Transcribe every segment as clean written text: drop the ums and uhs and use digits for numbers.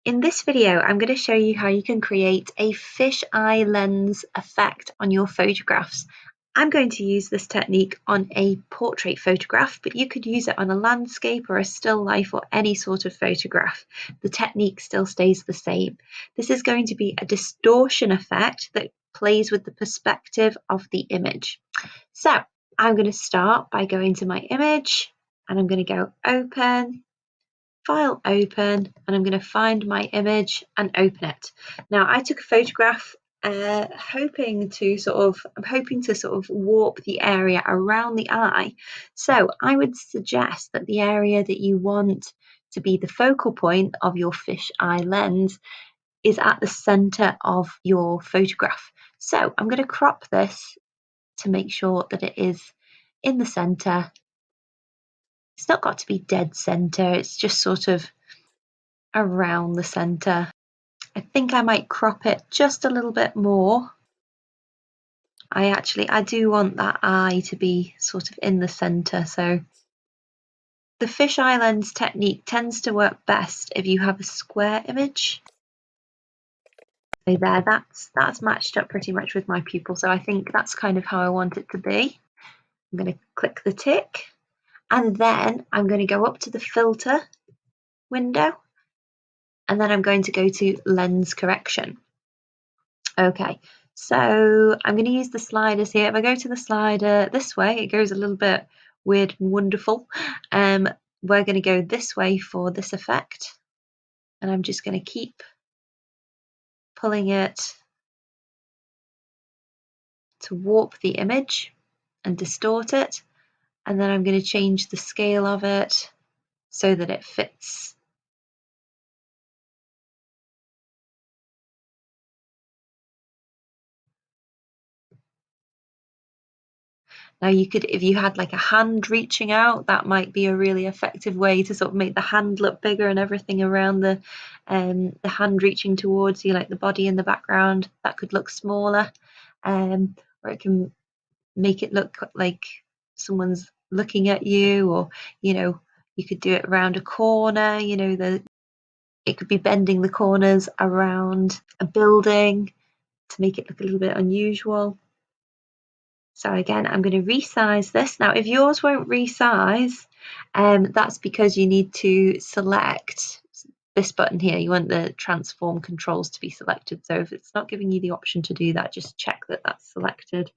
In this video, I'm going to show you how you can create a fisheye lens effect on your photographs. I'm going to use this technique on a portrait photograph, but you could use it on a landscape or a still life or any sort of photograph. The technique still stays the same. This is going to be a distortion effect that plays with the perspective of the image. So I'm going to start by going to my image and I'm going to go open, file open, and I'm going to find my image and open it. Now I took a photograph hoping to sort of warp the area around the eye. So I would suggest that the area that you want to be the focal point of your fisheye lens is at the center of your photograph. So I'm going to crop this to make sure that it is in the center. It's not got to be dead center, it's just sort of around the center. I think I might crop it just a little bit more. I do want that eye to be sort of in the center. So the fisheye lens technique tends to work best if you have a square image. So there, that's matched up pretty much with my pupil. So I think that's kind of how I want it to be. I'm going to click the tick and then I'm going to go up to the filter window and then I'm going to go to lens correction. Okay, so I'm going to use the sliders here. If I go to the slider this way, it goes a little bit weird and wonderful. We're going to go this way for this effect. And I'm just going to keep pulling it to warp the image and distort it. And then I'm going to change the scale of it so that it fits. Now you could, if you had like a hand reaching out, that might be a really effective way to sort of make the hand look bigger and everything around the hand reaching towards you, like the body in the background, that could look smaller. Or it can make it look like someone's looking at you, or you could do it around a corner, it could be bending the corners around a building to make it look a little bit unusual. So again, I'm going to resize this. Now, if yours won't resize, that's because you need to select this button here. You want the transform controls to be selected. So if it's not giving you the option to do that, just check that that's selected.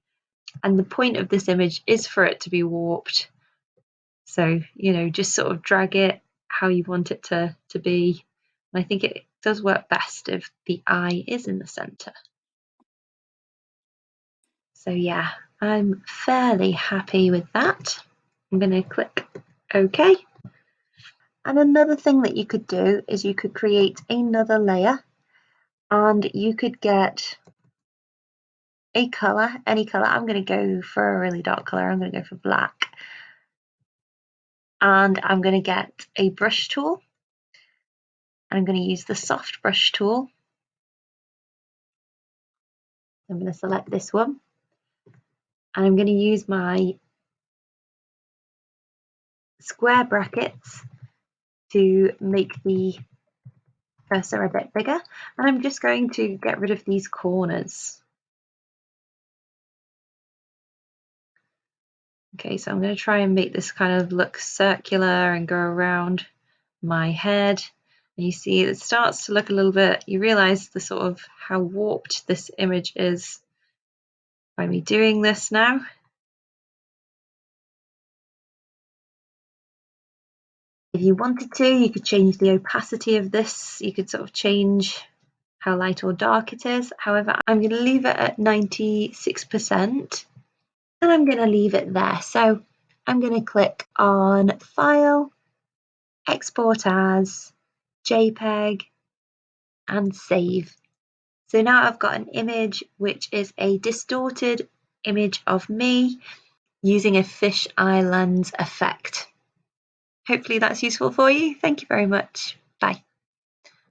And the point of this image is for it to be warped. So, just sort of drag it how you want it to be. And I think it does work best if the eye is in the center. So yeah, I'm fairly happy with that. I'm going to click OK. And another thing that you could do is you could create another layer and you could get a color, any color. I'm going to go for a really dark color. I'm going to go for black. And I'm going to get a brush tool. I'm going to use the soft brush tool. I'm going to select this one. And I'm going to use my square brackets to make the cursor a bit bigger. And I'm just going to get rid of these corners. Okay, so I'm going to try and make this kind of look circular and go around my head. And you see it starts to look a little bit, you realize the sort of how warped this image is by me doing this now. If you wanted to, you could change the opacity of this. You could sort of change how light or dark it is. However, I'm going to leave it at 96%. And I'm going to leave it there. So I'm going to click on File, Export as, Jpeg, and Save. So now I've got an image which is a distorted image of me using a fisheye lens effect. Hopefully that's useful for you. Thank you very much.